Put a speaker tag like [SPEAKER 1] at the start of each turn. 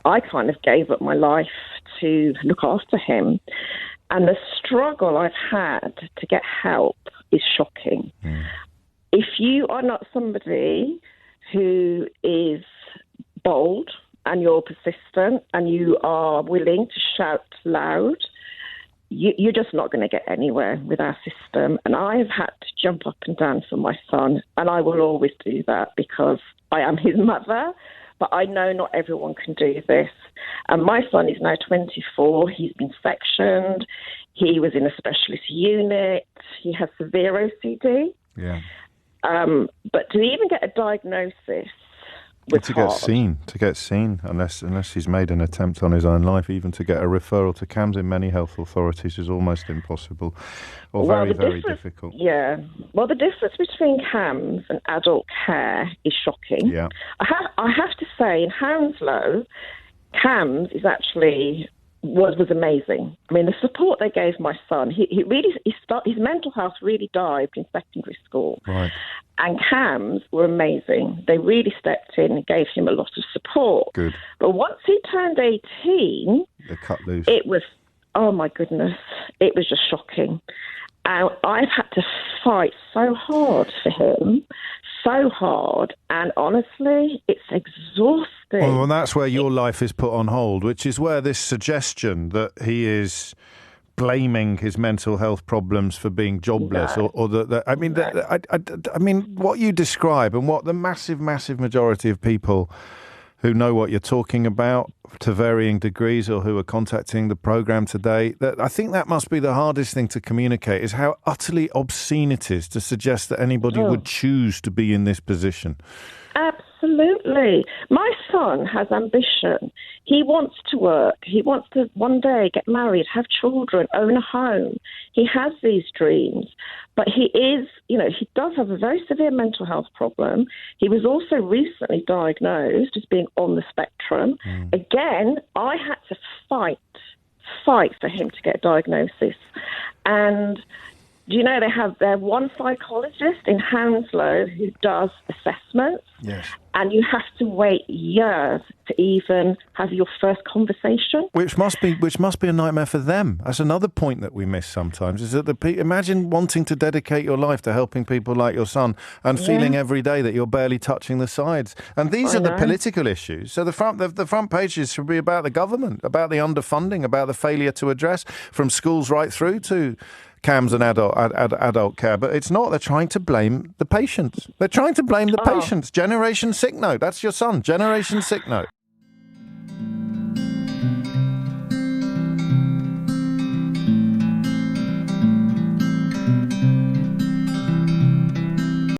[SPEAKER 1] I kind of gave up my life to look after him. And the struggle I've had to get help is shocking. If you are not somebody who is bold and you're persistent and you are willing to shout loud, you're just not going to get anywhere with our system. And I've had to jump up and down for my son, and I will always do that because I am his mother. But I know not everyone can do this. And my son is now 24. He's been sectioned. He was in a specialist unit. He has severe OCD.
[SPEAKER 2] Yeah.
[SPEAKER 1] But to even get a diagnosis was
[SPEAKER 2] to
[SPEAKER 1] hard.
[SPEAKER 2] get seen, unless he's made an attempt on his own life, even to get a referral to CAMHS in many health authorities is almost impossible, or very, very difficult.
[SPEAKER 1] Yeah. Well, the difference between CAMHS and adult care is shocking.
[SPEAKER 2] Yeah.
[SPEAKER 1] I have to say, in Hounslow, CAMHS is actually was amazing. I mean, the support they gave my son, his mental health really dived in secondary school.
[SPEAKER 2] Right.
[SPEAKER 1] And CAMHS were amazing. They really stepped in and gave him a lot of support.
[SPEAKER 2] Good.
[SPEAKER 1] But once he turned 18,
[SPEAKER 2] they cut loose.
[SPEAKER 1] It was, oh my goodness, it was just shocking. And I've had to fight so hard for him, so hard, and honestly, it's exhausting.
[SPEAKER 2] Well, and that's where your life is put on hold, which is where this suggestion that he is blaming his mental health problems for being jobless, or that I mean, what you describe and what the massive majority of people who know what you're talking about to varying degrees or who are contacting the programme today, that I think that must be the hardest thing to communicate, is how utterly obscene it is to suggest that anybody would choose to be in this position.
[SPEAKER 1] Absolutely. My son has ambition. He wants to work. He wants to one day get married, have children, own a home. He has these dreams. But he is, he does have a very severe mental health problem. He was also recently diagnosed as being on the spectrum. Again, I had to fight for him to get a diagnosis. And they have their one psychologist in Hounslow who does assessments.
[SPEAKER 2] Yes.
[SPEAKER 1] And you have to wait years to even have your first conversation.
[SPEAKER 2] Which must be a nightmare for them. That's another point that we miss sometimes, is that imagine wanting to dedicate your life to helping people like your son and feeling every day that you're barely touching the sides. And these are the political issues. So the front pages should be about the government, about the underfunding, about the failure to address from schools right through to CAMHS and adult care, but it's not. They're trying to blame the patients. They're trying to blame the patients. Generation Sicknote. That's your son. Generation Sicknote.